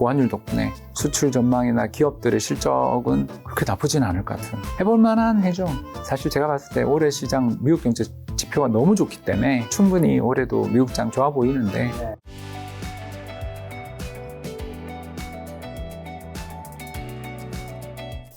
고환율 덕분에 수출 전망이나 기업들의 실적은 그렇게 나쁘진 않을 것 같은 해볼 만한 해죠. 사실 제가 봤을 때 올해 시장 미국 경제 지표가 너무 좋기 때문에 충분히 올해도 미국 장 좋아 보이는데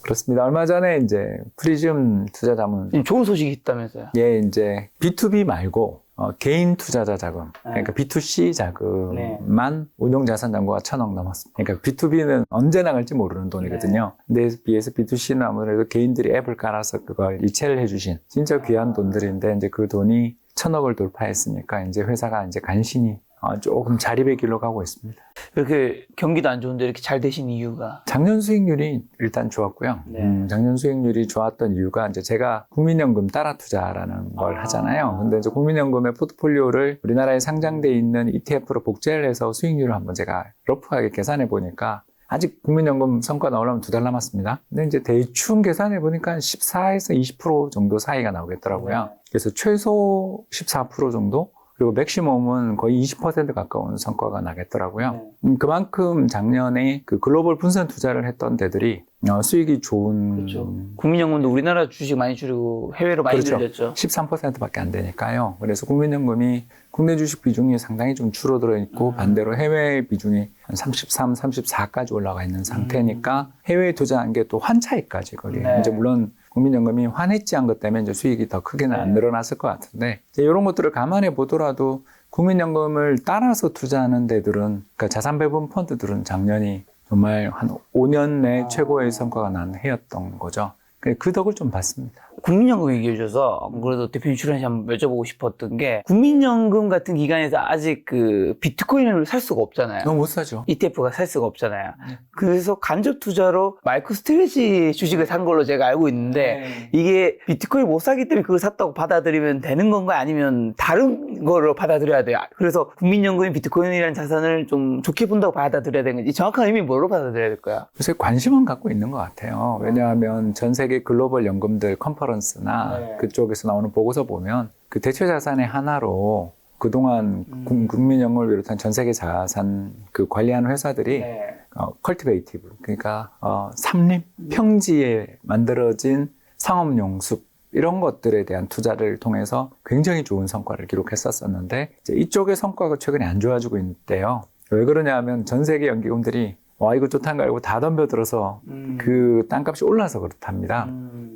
그렇습니다. 얼마 전에 이제 프리즘 투자자문 좋은 소식이 있다면서요? 예, 이제 B2B 말고 개인 투자자 자금, 그러니까 B2C 자금만 운용자산 잔고가 1,000억 넘었습니다. 그러니까 B2B는 언제 나갈지 모르는 돈이거든요. 근데 비해서 B2C는 아무래도 개인들이 앱을 깔아서 그걸 이체를 해주신 진짜 귀한 돈들인데 이제 그 돈이 1,000억을 돌파했으니까 이제 회사가 이제 간신히 조금 자립의 길로 가고 있습니다. 이렇게 경기도 안 좋은데 이렇게 잘 되신 이유가? 작년 수익률이 일단 좋았고요. 작년 수익률이 좋았던 이유가 이제 제가 국민연금 따라 투자라는 걸 하잖아요. 근데 이제 국민연금의 포트폴리오를 우리나라에 상장돼 있는 ETF로 복제를 해서 수익률을 한번 제가 러프하게 계산해 보니까 아직 국민연금 성과 나오려면 2달 남았습니다. 근데 이제 대충 계산해 보니까 14에서 20% 정도 사이가 나오겠더라고요. 그래서 최소 14% 정도? 그리고 맥시멈은 거의 20% 가까운 성과가 나겠더라고요. 그만큼 작년에 그 글로벌 분산 투자를 했던 데들이 수익이 좋은. 그렇죠. 국민연금도 우리나라 주식 많이 줄이고 해외로 많이 늘렸죠. 13%밖에 안 되니까요. 그래서 국민연금이 국내 주식 비중이 상당히 좀 줄어들어 있고 반대로 해외 비중이 한 33, 34까지 올라가 있는 상태니까 해외에 투자한 게 또 환차익까지 거기. 이제 물론 국민연금이 환해지한 것 때문에 이제 수익이 더 크게는 안 늘어났을 것 같은데 이제 이런 것들을 감안해 보더라도 국민연금을 따라서 투자하는 데들은 그러니까 자산 배분 펀드들은 작년이 정말 한 5년 내 최고의 성과가 난 해였던 거죠. 그 덕을 좀 봤습니다. 국민연금 얘기해 주셔서 안 그래도 대표님 출연시 한번 여쭤보고 싶었던 게 국민연금 같은 기관에서 아직 그 비트코인을 살 수가 없잖아요. 너무 못 사죠. ETF가 살 수가 없잖아요. 그래서 간접 투자로 마이크로 스트레지 주식을 산 걸로 제가 알고 있는데 이게 비트코인 못 사기 때문에 그걸 샀다고 받아들이면 되는 건가 아니면 다른 거로 받아들여야 돼요? 그래서 국민연금이 비트코인이라는 자산을 좀 좋게 본다고 받아들여야 되는 건지 정확한 의미 뭐로 받아들여야 될까요? 요새 관심은 갖고 있는 것 같아요. 왜냐하면 전 세계 글로벌 연금들 컨퍼런스나 그쪽에서 나오는 보고서 보면 그 대체 자산의 하나로 그동안 국민연금을 비롯한 전 세계 자산 그 관리하는 회사들이 컬티베이티브 그러니까 삼림 평지에 만들어진 상업용 숲 이런 것들에 대한 투자를 통해서 굉장히 좋은 성과를 기록했었는데 이제 이쪽의 성과가 최근에 안 좋아지고 있는데요. 왜 그러냐 하면 전 세계 연기금들이 와 이거 좋다는 거 알고 다 덤벼들어서 그 땅값이 올라서 그렇답니다.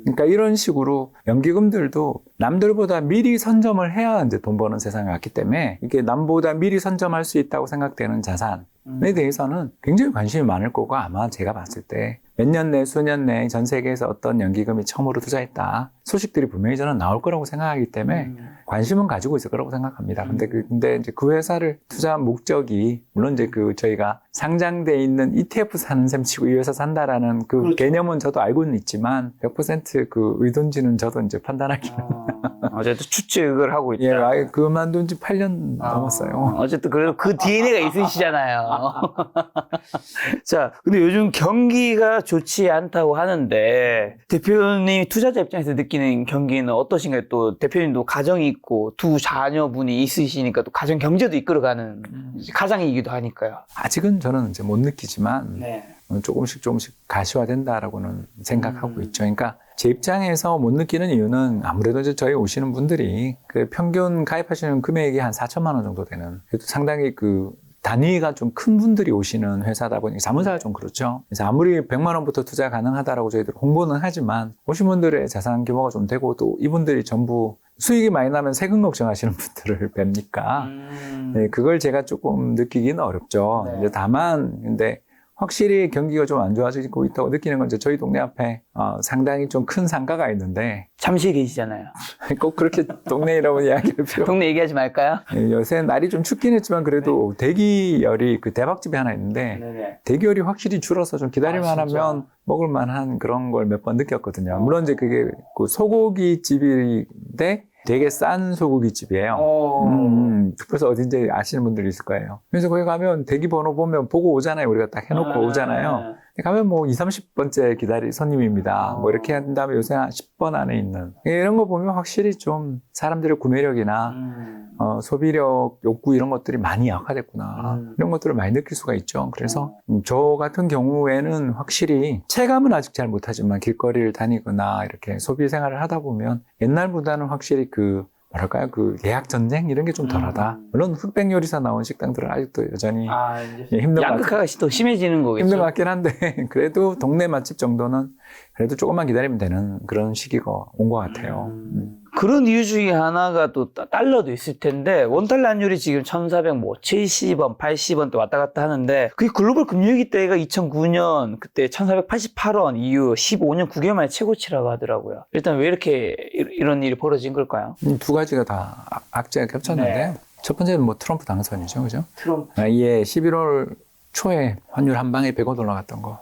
그러니까 이런 식으로 연기금들도 남들보다 미리 선점을 해야 이제 돈 버는 세상에 왔기 때문에 이게 남보다 미리 선점할 수 있다고 생각되는 자산에 대해서는 굉장히 관심이 많을 거고 아마 제가 봤을 때 몇 년 내, 수년 내에 전 세계에서 어떤 연기금이 처음으로 투자했다. 소식들이 분명히 저는 나올 거라고 생각하기 때문에 관심은 가지고 있을 거라고 생각합니다. 근데 이제 그 회사를 투자한 목적이, 물론 이제 저희가 상장돼 있는 ETF 사는 셈 치고 이 회사 산다라는 그 개념은 저도 알고는 있지만 100% 그 의도인지는 저도 이제 판단하기는. 어쨌든 추측을 하고 있다. 예, 아예 그만둔 지 8년 넘었어요. 어쨌든 그래도 그 DNA가 있으시잖아요. 자, 근데 요즘 경기가 좋지 않다고 하는데 대표님이 투자자 입장에서 느끼는 경기는 어떠신가요? 또 대표님도 가정이 있고 두 자녀분이 있으시니까 또 가정 경제도 이끌어가는 가장이기도 하니까요. 아직은 저는 이제 못 느끼지만 조금씩 가시화된다라고는 생각하고 있죠. 그러니까 제 입장에서 못 느끼는 이유는 아무래도 이제 저희 오시는 분들이 그 평균 가입하시는 금액이 한 4천만 원 정도 되는 그래도 상당히 그 단위가 좀 큰 분들이 오시는 회사다 보니까 자문사가 좀 그렇죠. 그래서 아무리 100만 원부터 투자 가능하다라고 저희들 홍보는 하지만 오신 분들의 자산 규모가 좀 되고 또 이분들이 전부 수익이 많이 나면 세금 걱정하시는 분들을 뵙니까 네, 그걸 제가 조금 느끼기는 어렵죠. 이제 다만 근데 확실히 경기가 좀 안 좋아지고 있다고 느끼는 건 이제 저희 동네 앞에 상당히 좀 큰 상가가 있는데 잠실 계시잖아요. 꼭 그렇게 동네 이름은 이야기할 필요. 동네 얘기하지 말까요? 네, 요새 날이 좀 춥긴 했지만 그래도 대기열이 그 대박집이 하나 있는데 대기열이 확실히 줄어서 좀 기다릴만 하면 먹을만한 그런 걸 몇 번 느꼈거든요. 물론 이제 그게 그 소고기 집인데 되게 싼 소고기 집이에요. 그래서 어딘지 아시는 분들이 있을 거예요. 그래서 거기 가면 대기 번호 보면 보고 오잖아요. 우리가 딱 해놓고 오잖아요. 가면 뭐 20, 30번째 기다릴 손님입니다. 뭐 이렇게 한 다음에 요새 한 10번 안에 있는. 이런 거 보면 확실히 좀 사람들의 구매력이나 소비력, 욕구 이런 것들이 많이 약화됐구나. 이런 것들을 많이 느낄 수가 있죠. 그래서 저 같은 경우에는 확실히 체감은 아직 잘 못하지만 길거리를 다니거나 이렇게 소비 생활을 하다 보면 옛날보다는 확실히 뭐랄까요, 예약 전쟁 이런 게 좀 덜하다. 물론 흑백 요리사 나온 식당들은 아직도 여전히 힘든 것 양극화가 더 심해지는 거겠죠. 힘든 것 같긴 한데 그래도 동네 맛집 정도는 그래도 조금만 기다리면 되는 그런 시기가 온 것 같아요. 그런 이유 중에 하나가 또 달러도 있을 텐데 원달러 환율이 지금 1,470원, 80원 또 왔다 갔다 하는데 그게 글로벌 금융위기 때가 2009년 그때 1,488원 이후 15년 9개월 만에 최고치라고 하더라고요. 일단 왜 이렇게 이런 일이 벌어진 걸까요? 두 가지가 다 악재가 겹쳤는데 네. 첫 번째는 뭐 트럼프 당선이죠, 그죠? 트럼프. 이게 11월 초에 환율 한 방에 100원 올라갔던 거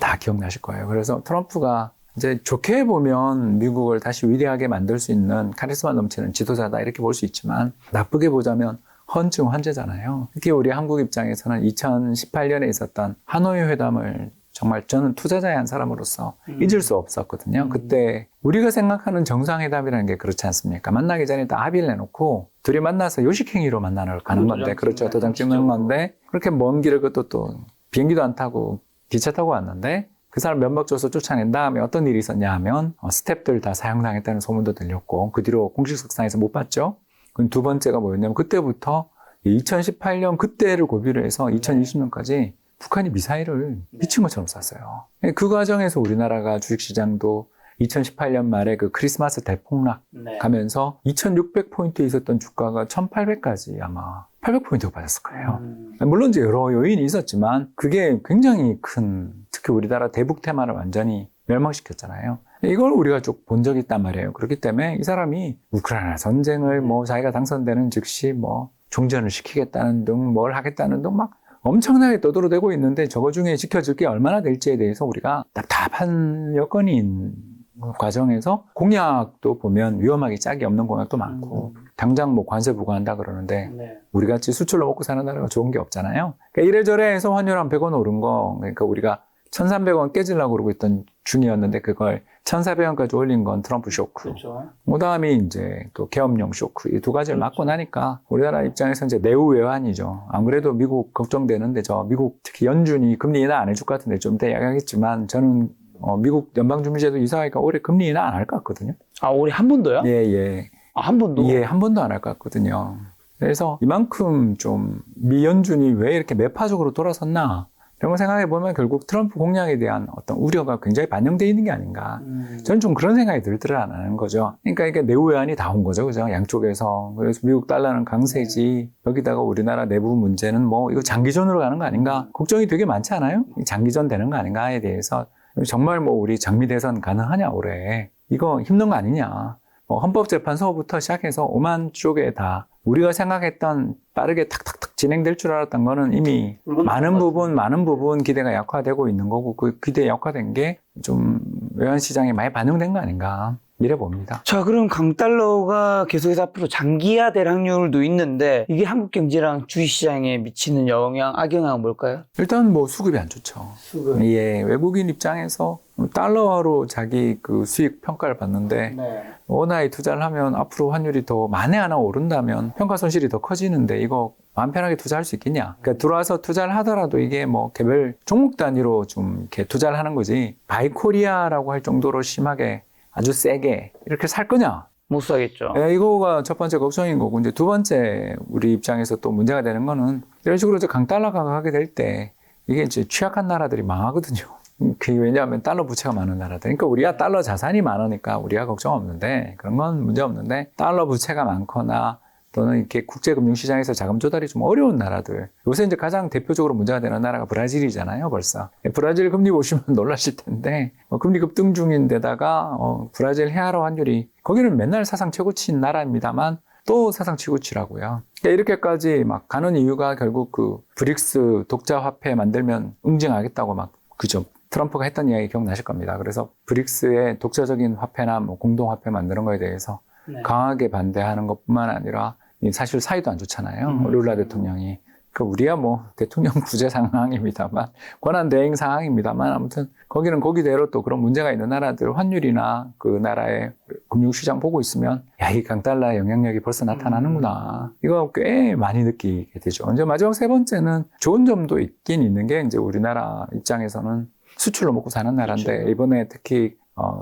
다 기억나실 거예요. 그래서 트럼프가 이제 좋게 보면 미국을 다시 위대하게 만들 수 있는 카리스마 넘치는 지도자다 이렇게 볼 수 있지만 나쁘게 보자면 헌증 환자잖아요. 특히 우리 한국 입장에서는 2018년에 있었던 하노이 회담을 정말 저는 투자자의 한 사람으로서 잊을 수 없었거든요. 그때 우리가 생각하는 정상회담이라는 게 그렇지 않습니까? 만나기 전에 다 합의를 내놓고 둘이 만나서 요식행위로 만나러 가는 건데, 그렇죠. 도장 찍는 건데 그렇게 먼 길을 그것도 또 비행기도 안 타고 기차 타고 왔는데 그 사람 면박 줘서 쫓아낸 다음에 어떤 일이 있었냐 하면 스태프들 다 사형당했다는 소문도 들렸고 그 뒤로 공식 석상에서 못 봤죠. 그럼 두 번째가 뭐였냐면 그때부터 2018년 그때를 고비를 해서 2020년까지 북한이 미사일을 미친 것처럼 쐈어요. 그 과정에서 우리나라가 주식시장도 2018년 말에 그 크리스마스 대폭락 가면서 2600포인트에 있었던 주가가 1800까지 아마 800포인트가 빠졌을 거예요. 물론 이제 여러 요인이 있었지만 그게 굉장히 큰, 특히 우리나라 대북 테마를 완전히 멸망시켰잖아요. 이걸 우리가 쭉 본 적이 있단 말이에요. 그렇기 때문에 이 사람이 우크라이나 전쟁을 뭐 자기가 당선되는 즉시 뭐 종전을 시키겠다는 등 뭘 하겠다는 등 막 엄청나게 떠들어대고 있는데 저거 중에 지켜질 게 얼마나 될지에 대해서 우리가 답답한 여건이 있는 과정에서 공약도 보면 위험하게 짝이 없는 공약도 많고 당장 뭐 관세 부과한다 그러는데 우리같이 수출로 먹고 사는 나라가 좋은 게 없잖아요. 그러니까 이래저래 해서 환율 한 100원 오른 거, 그러니까 우리가 1,300원 깨지려고 그러고 있던 중이었는데 그걸 1,400원까지 올린 건 트럼프 쇼크. 그렇죠. 그 다음에 이제 또 계엄령 쇼크. 이 두 가지를 맞고 나니까 우리나라 입장에서 이제 내후 외환이죠. 안 그래도 미국 걱정되는데 미국 특히 연준이 금리 인하 안 해줄 것 같은데 좀 이따 이야기하겠지만 저는 미국 연방준비제도 이사회가 올해 금리 인하 안 할 것 같거든요. 아, 올해 한 번도요? 예. 한 번도? 예, 한 번도 안 할 것 같거든요. 그래서 이만큼 좀 미 연준이 왜 이렇게 매파적으로 돌아섰나 이런 거 생각해 보면 결국 트럼프 공약에 대한 어떤 우려가 굉장히 반영되어 있는 게 아닌가. 저는 좀 그런 생각이 들더라는 거죠. 그러니까 이게 내후 외환이 다 온 거죠, 그죠? 양쪽에서. 그래서 미국 달러는 강세지. 여기다가 우리나라 내부 문제는 뭐 이거 장기전으로 가는 거 아닌가? 걱정이 되게 많지 않아요? 장기전 되는 거 아닌가에 대해서 정말 뭐 우리 장미 대선 가능하냐 올해? 이거 힘든 거 아니냐? 헌법재판소부터 시작해서 오만 쪽에 다 우리가 생각했던 빠르게 탁탁탁 진행될 줄 알았던 거는 이미 많은 부분 기대가 약화되고 있는 거고 그 기대 약화된 게 좀 외환시장에 많이 반영된 거 아닌가 이래 봅니다. 자, 그럼 강달러가 계속해서 앞으로 장기화될 확률도 있는데 이게 한국 경제랑 주식시장에 미치는 악영향은 뭘까요? 일단 뭐 수급이 안 좋죠. 수급. 예, 외국인 입장에서 달러로 자기 그 수익 평가를 받는데 원화에 투자를 하면 앞으로 환율이 더 만에 하나 오른다면 평가 손실이 더 커지는데 이거 마음 편하게 투자할 수 있겠냐? 그러니까 들어와서 투자를 하더라도 이게 뭐 개별 종목 단위로 좀 이렇게 투자를 하는 거지 바이코리아라고 할 정도로 심하게 아주 세게 이렇게 살 거냐? 못 사겠죠. 네, 이거가 첫 번째 걱정인 거고 이제 두 번째 우리 입장에서 또 문제가 되는 거는 이런 식으로 이제 강달러가 가게 될 때 이게 이제 취약한 나라들이 망하거든요. 왜냐하면 달러 부채가 많은 나라들. 그러니까 우리가 달러 자산이 많으니까 우리가 걱정 없는데 그런 건 문제 없는데 달러 부채가 많거나 또는 이렇게 국제금융시장에서 자금 조달이 좀 어려운 나라들. 요새 이제 가장 대표적으로 문제가 되는 나라가 브라질이잖아요, 벌써. 브라질 금리 보시면 놀라실 텐데, 금리 급등 중인데다가, 브라질 헤아라 환율이, 거기는 맨날 사상 최고치인 나라입니다만, 또 사상 최고치라고요. 그러니까 이렇게까지 막 가는 이유가 결국 그 브릭스 독자 화폐 만들면 응징하겠다고 그죠. 트럼프가 했던 이야기 기억나실 겁니다. 그래서 브릭스의 독자적인 화폐나 뭐 공동화폐 만드는 거에 대해서 강하게 반대하는 것뿐만 아니라 사실 사이도 안 좋잖아요. 룰라 대통령이. 그 우리야 뭐 대통령 부재 상황입니다만 권한 대행 상황입니다만 아무튼 거기는 거기대로 또 그런 문제가 있는 나라들 환율이나 그 나라의 금융시장 보고 있으면 야, 이 강달러의 영향력이 벌써 나타나는구나. 이거 꽤 많이 느끼게 되죠. 이제 마지막 세 번째는 좋은 점도 있긴 있는 게 이제 우리나라 입장에서는 수출로 먹고 사는 나라인데 그렇죠. 이번에 특히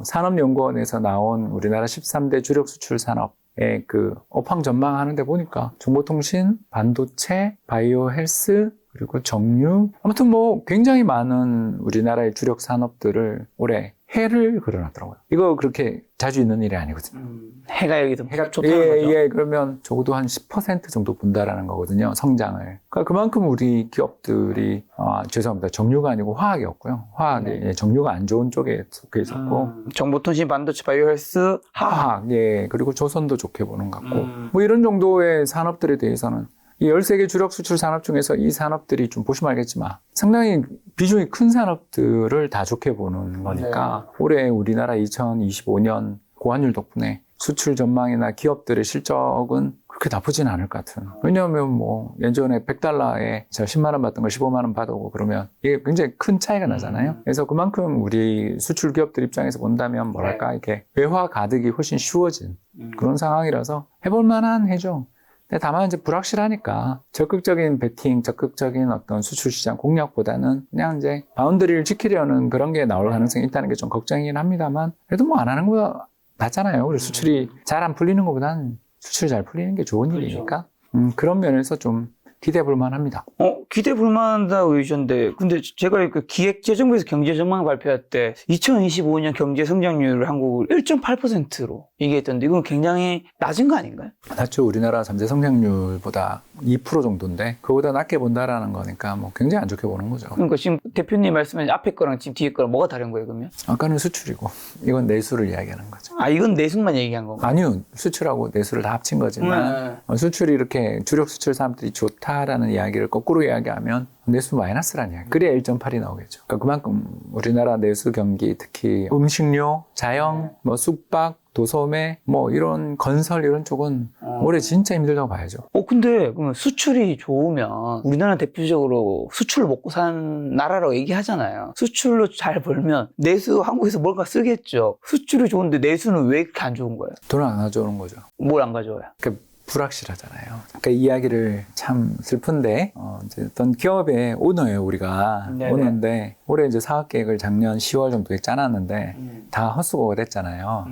산업연구원에서 나온 우리나라 13대 주력 수출 산업의 그 업황 전망하는 데 보니까 정보통신, 반도체, 바이오 헬스, 그리고 정유 아무튼 뭐 굉장히 많은 우리나라의 주력 산업들을 올해 해를 그려놨더라고요. 이거 그렇게 자주 있는 일이 아니거든요. 해가 여기 좀 해가 좋다는 거죠. 예, 그러면 적어도 한 10% 정도 본다라는 거거든요. 성장을. 그러니까 그만큼 우리 기업들이 죄송합니다. 정유가 아니고 화학이었고요. 화학이 네. 예, 정유가 안 좋은 쪽에 속해 있었고 정보통신, 반도체, 바이오헬스, 화학 예, 그리고 조선도 좋게 보는 것 같고 뭐 이런 정도의 산업들에 대해서는 이 13개 주력 수출 산업 중에서 이 산업들이 좀 보시면 알겠지만 상당히 비중이 큰 산업들을 다 좋게 보는 거니까 올해 우리나라 2025년 고환율 덕분에 수출 전망이나 기업들의 실적은 그렇게 나쁘진 않을 것 같은. 왜냐하면 뭐 예전에 100달러에 10만 원 받던 걸 15만 원 받아오고 그러면 이게 굉장히 큰 차이가 나잖아요. 그래서 그만큼 우리 수출 기업들 입장에서 본다면 뭐랄까 이렇게 외화 가득이 훨씬 쉬워진 그런 상황이라서 해볼 만한 해죠. 근데 다만 이제 불확실하니까 적극적인 베팅, 적극적인 어떤 수출 시장 공략보다는 그냥 이제 바운더리를 지키려는 그런 게 나올 가능성이 있다는 게 좀 걱정이긴 합니다만 그래도 뭐 안 하는 거보다 낫잖아요. 우리 수출이 잘 안 풀리는 것보다는 수출이 잘 풀리는 게 좋은 일이니까 그런 면에서 좀 기대해 볼 만합니다. 기대 볼만하다고 그러셨는데, 근데 제가 그 기획재정부에서 경제 전망 발표할 때 2025년 경제 성장률을 한국을 1.8%로 얘기했던데 이건 굉장히 낮은 거 아닌가요? 낮죠. 우리나라 잠재 성장률보다 2% 정도인데 그거보다 낮게 본다라는 거니까 뭐 굉장히 안 좋게 보는 거죠. 그러니까 지금 대표님 말씀하신 앞에 거랑 지금 뒤에 거랑 뭐가 다른 거예요, 그러면? 아까는 수출이고 이건 내수를 이야기하는 거죠. 이건 내수만 얘기한 건가요? 아니요. 수출하고 내수를 다 합친 거지만 수출이 이렇게 주력 수출 산업들이 좋다라는 이야기를 거꾸로 이야기하면 내수 마이너스라는 이야기. 그래야 1.8이 나오겠죠. 그러니까 그만큼 우리나라 내수 경기 특히 음식료, 자영, 뭐 숙박, 도소매, 뭐 이런 건설 이런 쪽은 올해 진짜 힘들다고 봐야죠. 근데 그러면 수출이 좋으면 우리나라는 대표적으로 수출을 먹고 사는 나라라고 얘기하잖아요. 수출로 잘 벌면 내수 한국에서 뭔가 쓰겠죠. 수출이 좋은데 내수는 왜 이렇게 안 좋은 거예요? 돈을 안 가져오는 거죠. 뭘 안 가져와요? 그러니까 불확실하잖아요. 그러니까 이 이야기를 참 슬픈데 이제 어떤 기업의 오너예요, 우리가. 네네. 오너인데 올해 이제 사업 계획을 작년 10월 정도에 짜놨는데 다 헛수고가 됐잖아요.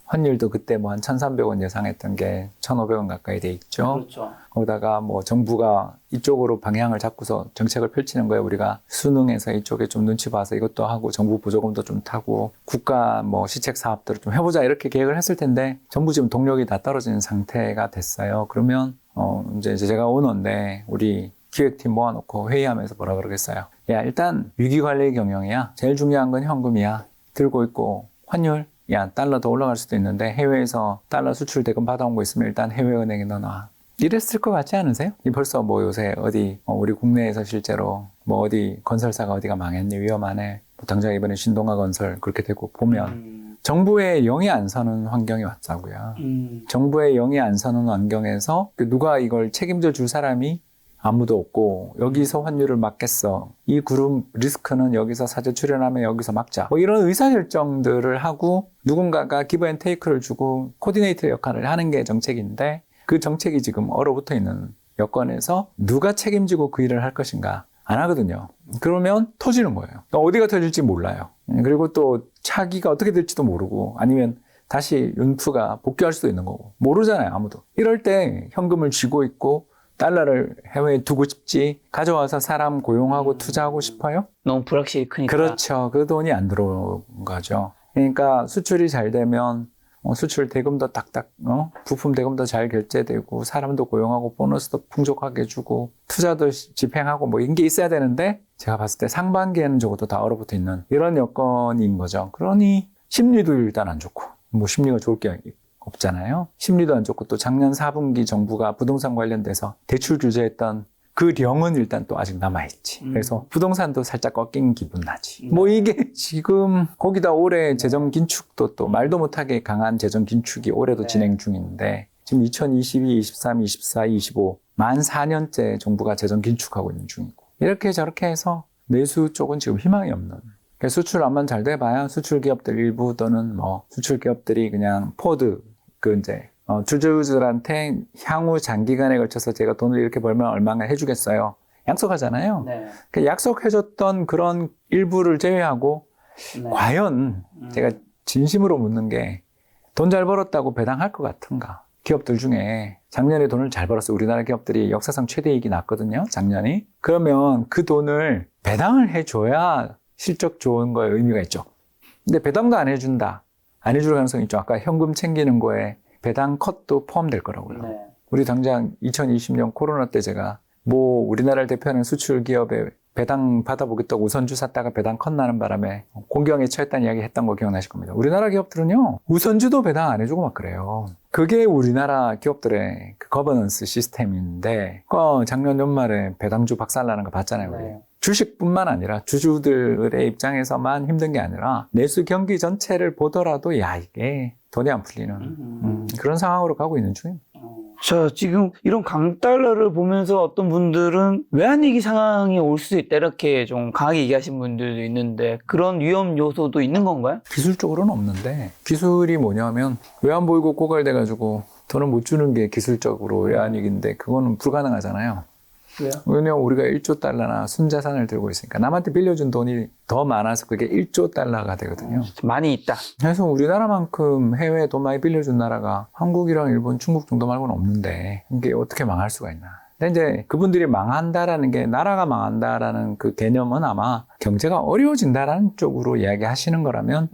환율도 그때 뭐 한 1,300원 예상했던 게 1,500원 가까이 돼 있죠. 그렇죠. 거기다가 뭐 정부가 이쪽으로 방향을 잡고서 정책을 펼치는 거예요. 우리가 수능에서 이쪽에 좀 눈치 봐서 이것도 하고 정부 보조금도 좀 타고 국가 뭐 시책 사업들을 좀 해보자 이렇게 계획을 했을 텐데 전부 지금 동력이 다 떨어지는 상태가 됐어요. 그러면 이제 제가 오너인데 우리 기획팀 모아놓고 회의하면서 뭐라 그러겠어요. 야, 일단 위기관리 경영이야. 제일 중요한 건 현금이야. 들고 있고 환율. 야, 달러 더 올라갈 수도 있는데 해외에서 달러 수출 대금 받아온 거 있으면 일단 해외은행에 넣어놔. 이랬을 것 같지 않으세요? 벌써 뭐 요새 어디 우리 국내에서 실제로 뭐 어디 건설사가 어디가 망했니 위험하네. 뭐 당장 이번에 신동아 건설 그렇게 되고 보면 정부의 영이 안 서는 환경이 왔다고요. 정부의 영이 안 서는 환경에서 누가 이걸 책임져 줄 사람이 아무도 없고 여기서 환율을 막겠어. 이 그룹 리스크는 여기서 사재 출연하면 여기서 막자. 뭐 이런 의사결정들을 하고 누군가가 기브 앤 테이크를 주고 코디네이터 역할을 하는 게 정책인데 그 정책이 지금 얼어붙어 있는 여건에서 누가 책임지고 그 일을 할 것인가 안 하거든요. 그러면 터지는 거예요. 어디가 터질지 몰라요. 그리고 또 차기가 어떻게 될지도 모르고 아니면 다시 윤프가 복귀할 수도 있는 거고 모르잖아요. 아무도. 이럴 때 현금을 쥐고 있고 달러를 해외에 두고 싶지 가져와서 사람 고용하고 투자하고 싶어요? 너무 불확실히 크니까. 그렇죠. 그 돈이 안 들어온 거죠. 그러니까 수출이 잘 되면 수출 대금도 딱딱 부품 대금도 잘 결제되고 사람도 고용하고 보너스도 풍족하게 주고 투자도 집행하고 뭐 이런 게 있어야 되는데 제가 봤을 때 상반기에는 적어도 다 얼어붙어 있는 이런 여건인 거죠. 그러니 심리도 일단 안 좋고 뭐 심리가 좋을 게 없잖아요. 심리도 안 좋고 또 작년 4분기 정부가 부동산 관련돼서 대출 규제했던 그 령은 일단 또 아직 남아있지. 그래서 부동산도 살짝 꺾인 기분 나지. 뭐 이게 지금 거기다 올해 재정 긴축도 또 말도 못하게 강한 재정 긴축이 올해도 진행 중인데 지금 2022, 23, 24, 25 만 4년째 정부가 재정 긴축하고 있는 중이고 이렇게 저렇게 해서 내수 쪽은 지금 희망이 없는. 그러니까 수출 안만 잘 돼봐야 수출 기업들 일부 또는 뭐 수출 기업들이 그냥 포드 이제 주주들한테 향후 장기간에 걸쳐서 제가 돈을 이렇게 벌면 얼마나 해주겠어요. 약속하잖아요. 네. 그 약속해줬던 그런 일부를 제외하고 네. 과연 제가 진심으로 묻는 게 돈 잘 벌었다고 배당할 것 같은가? 기업들 중에 작년에 돈을 잘 벌었어. 우리나라 기업들이 역사상 최대이익이 났거든요. 작년이. 그러면 그 돈을 배당을 해줘야 실적 좋은 거에 의미가 있죠. 근데 배당도 안 해준다. 안 해줄 가능성이 있죠. 아까 현금 챙기는 거에 배당 컷도 포함될 거라고요. 네. 우리 당장 2020년 코로나 때 제가 우리나라를 대표하는 수출 기업에 배당 받아보겠다고 우선주 샀다가 배당 컷 나는 바람에 공경에 처했다는 이야기 했던 거 기억나실 겁니다. 우리나라 기업들은요, 우선주도 배당 안 해주고 막 그래요. 그게 우리나라 기업들의 그 거버넌스 시스템인데, 작년 연말에 배당주 박살나는 거 봤잖아요, 우리. 네. 주식뿐만 아니라 주주들의 입장에서만 힘든 게 아니라 내수 경기 전체를 보더라도 이게 돈이 안 풀리는 그런 상황으로 가고 있는 중입니다. 자, 지금 이런 강달러를 보면서 어떤 분들은 외환위기 상황이 올 수 있다 이렇게 좀 강하게 얘기하신 분들도 있는데 그런 위험 요소도 있는 건가요? 기술적으로는 없는데 기술이 뭐냐면 외환보유고 고갈돼가지고 돈을 못 주는 게 기술적으로 외환위기인데 그거는 불가능하잖아요. 왜요? 왜냐면 우리가 1조 달러나 순자산을 들고 있으니까 남한테 빌려준 돈이 더 많아서 그게 1조 달러가 되거든요. 많이 있다. 그래서 우리나라만큼 해외에 돈 많이 빌려준 나라가 한국이랑 일본, 중국 정도 말고는 없는데 이게 어떻게 망할 수가 있나. 근데 이제 그분들이 망한다라는 게 나라가 망한다라는 그 개념은 아마 경제가 어려워진다라는 쪽으로 이야기하시는 거라면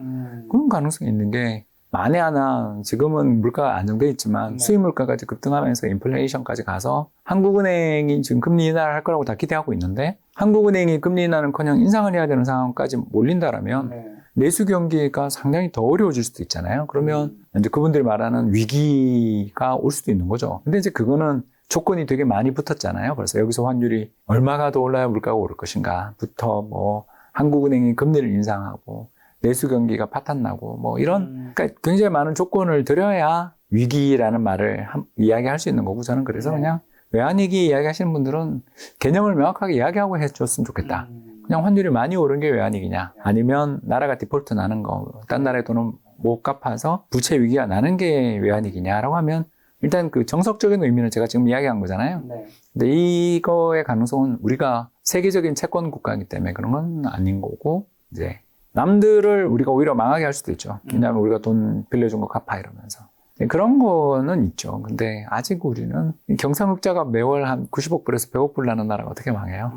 그런 가능성이 있는 게 만에 하나 지금은 물가가 안정돼 있지만 수입 물가까지 급등하면서 인플레이션까지 가서 한국은행이 지금 금리 인하를 할 거라고 다 기대하고 있는데 한국은행이 금리 인하는커녕 인상을 해야 되는 상황까지 몰린다라면 내수 경기가 상당히 더 어려워질 수도 있잖아요. 그러면 이제 그분들이 말하는 위기가 올 수도 있는 거죠. 근데 이제 그거는 조건이 되게 많이 붙었잖아요. 그래서 여기서 환율이 얼마가 더 올라야 물가가 오를 것인가부터 뭐 한국은행이 금리를 인상하고 내수 경기가 파탄나고 뭐 이런 그러니까 굉장히 많은 조건을 들여야 위기라는 말을 이야기할 수 있는 거고 저는 그래서 그냥 외환위기 이야기하시는 분들은 개념을 명확하게 이야기하고 해줬으면 좋겠다. 그냥 환율이 많이 오른 게 외환위기냐 아니면 나라가 디폴트 나는 거 딴 나라의 돈을 못 갚아서 부채 위기가 나는 게 외환위기냐라고 하면 일단 그 정석적인 의미는 제가 지금 이야기한 거잖아요. 근데 이거의 가능성은 우리가 세계적인 채권 국가이기 때문에 그런 건 아닌 거고 이제 남들을 우리가 오히려 망하게 할 수도 있죠. 왜냐하면 우리가 돈 빌려준 거 갚아 이러면서. 그런 거는 있죠. 근데 아직 우리는 경상흑자가 매월 한 90억 불에서 100억 불 나는 나라가 어떻게 망해요?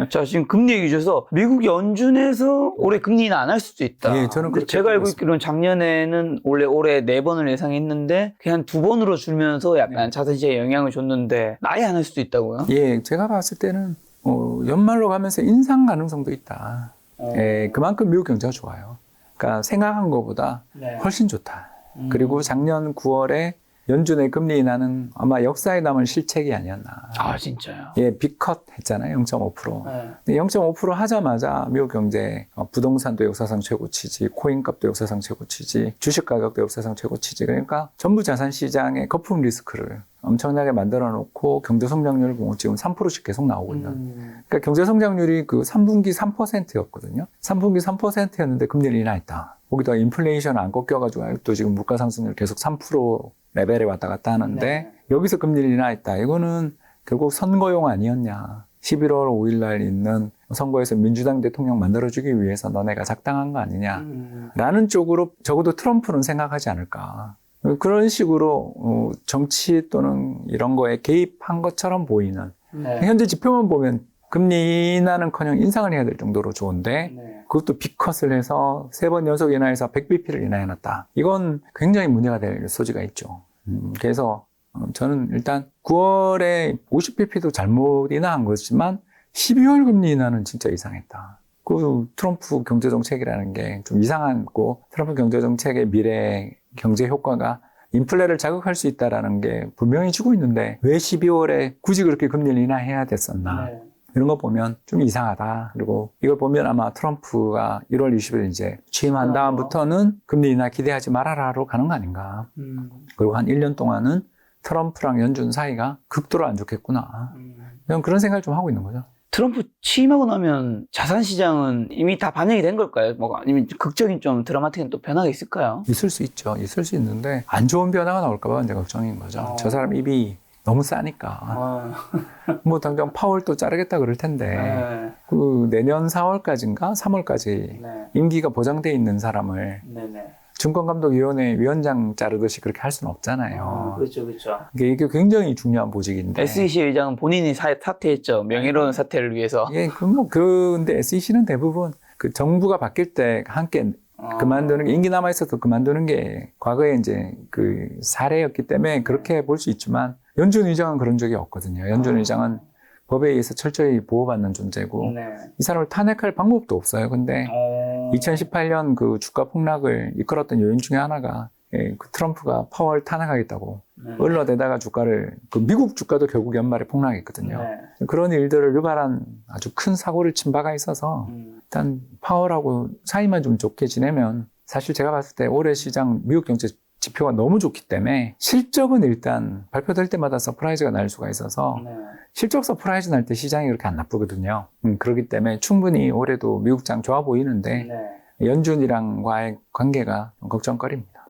자, 지금 금리 얘기 주셔서 미국 연준에서 올해 금리 인하 안 할 수도 있다. 예, 저는 그렇게 제가 알고 보고 있기로는 작년에는 원래 올해 4번을 예상했는데 그냥 2번으로 줄면서 약간 자산시장에 영향을 줬는데 아예 안 할 수도 있다고요? 예, 제가 봤을 때는 연말로 가면서 인상 가능성도 있다. 예, 그만큼 미국 경제가 좋아요. 그러니까 생각한 것보다 훨씬 좋다. 그리고 작년 9월에 연준의 금리 인하는 아마 역사에 남은 실책이 아니었나. 아, 진짜요? 예, 빅컷 했잖아요. 0.5%. 근데 0.5% 하자마자 미국 경제 부동산도 역사상 최고치지, 코인값도 역사상 최고치지, 주식 가격도 역사상 최고치지. 그러니까 전부 자산 시장의 거품 리스크를 엄청나게 만들어 놓고 경제 성장률을 보면 지금 3%씩 계속 나오고 있는. 그러니까 경제 성장률이 그 3분기 3%였거든요. 3분기 3%였는데 금리를 인하했다. 거기다 인플레이션 안 꺾여가지고 또 지금 물가 상승률 계속 3% 레벨에 왔다 갔다 하는데 여기서 금리를 인하했다. 이거는 결국 선거용 아니었냐. 11월 5일 날 있는 선거에서 민주당 대통령 만들어주기 위해서 너네가 작당한 거 아니냐. 라는 쪽으로 적어도 트럼프는 생각하지 않을까. 그런 식으로 정치 또는 이런 거에 개입한 것처럼 보이는 현재 지표만 보면 금리 인하는커녕 인상을 해야 될 정도로 좋은데 그것도 빅컷을 해서 3번 연속 인하해서 100bp를 인하해놨다. 이건 굉장히 문제가 될 소지가 있죠. 그래서 저는 일단 9월에 50bp도 잘못 인하한 것이지만 12월 금리 인하는 진짜 이상했다. 그 트럼프 경제정책이라는 게 좀 이상하고 트럼프 경제정책의 미래 경제 효과가 인플레를 자극할 수 있다는 게 분명히 지고 있는데 왜 12월에 굳이 그렇게 금리를 인하해야 됐었나. 이런 거 보면 좀 이상하다. 그리고 이걸 보면 아마 트럼프가 1월 20일 이제 취임한 다음부터는 금리 인하 기대하지 말아라로 가는 거 아닌가. 그리고 한 1년 동안은 트럼프랑 연준 사이가 극도로 안 좋겠구나. 저는 그런 생각을 좀 하고 있는 거죠. 트럼프 취임하고 나면 자산 시장은 이미 다 반영이 된 걸까요? 뭐 아니면 극적인 좀 드라마틱한 또 변화가 있을까요? 있을 수 있죠. 있을 수 있는데 안 좋은 변화가 나올까 봐 이제 걱정인 거죠. 저 사람 입이 너무 싸니까. 뭐 당장 파월 또 자르겠다 그럴 텐데 그 내년 4월까지인가 3월까지 임기가 보장돼 있는 사람을 증권감독위원회 위원장 자르듯이 그렇게 할 수는 없잖아요. 그렇죠, 그렇죠. 이게 굉장히 중요한 보직인데. SEC 의장은 본인이 사퇴했죠. 명예로운 사퇴를 위해서. 예, 근데 SEC는 대부분 그 정부가 바뀔 때 함께 그만두는 게, 임기 남아 있어도 그만두는 게 과거에 이제 그 사례였기 때문에 그렇게 볼 수 있지만 연준 의장은 그런 적이 없거든요. 연준 의장은 법에 의해서 철저히 보호받는 존재고 이 사람을 탄핵할 방법도 없어요. 근데 2018년 그 주가 폭락을 이끌었던 요인 중에 하나가 그 트럼프가 파월 탄핵하겠다고 을러대다가 주가를 그 미국 주가도 결국 연말에 폭락했거든요. 그런 일들을 유발한 아주 큰 사고를 친 바가 있어서 일단 파월하고 사이만 좀 좋게 지내면 사실 제가 봤을 때 올해 시장 미국 경제 지표가 너무 좋기 때문에 실적은 일단 발표될 때마다 서프라이즈가 날 수가 있어서 실적 서프라이즈 날 때 시장이 그렇게 안 나쁘거든요. 그렇기 때문에 충분히 올해도 미국 장 좋아 보이는데 연준이랑과의 관계가 좀 걱정거리입니다.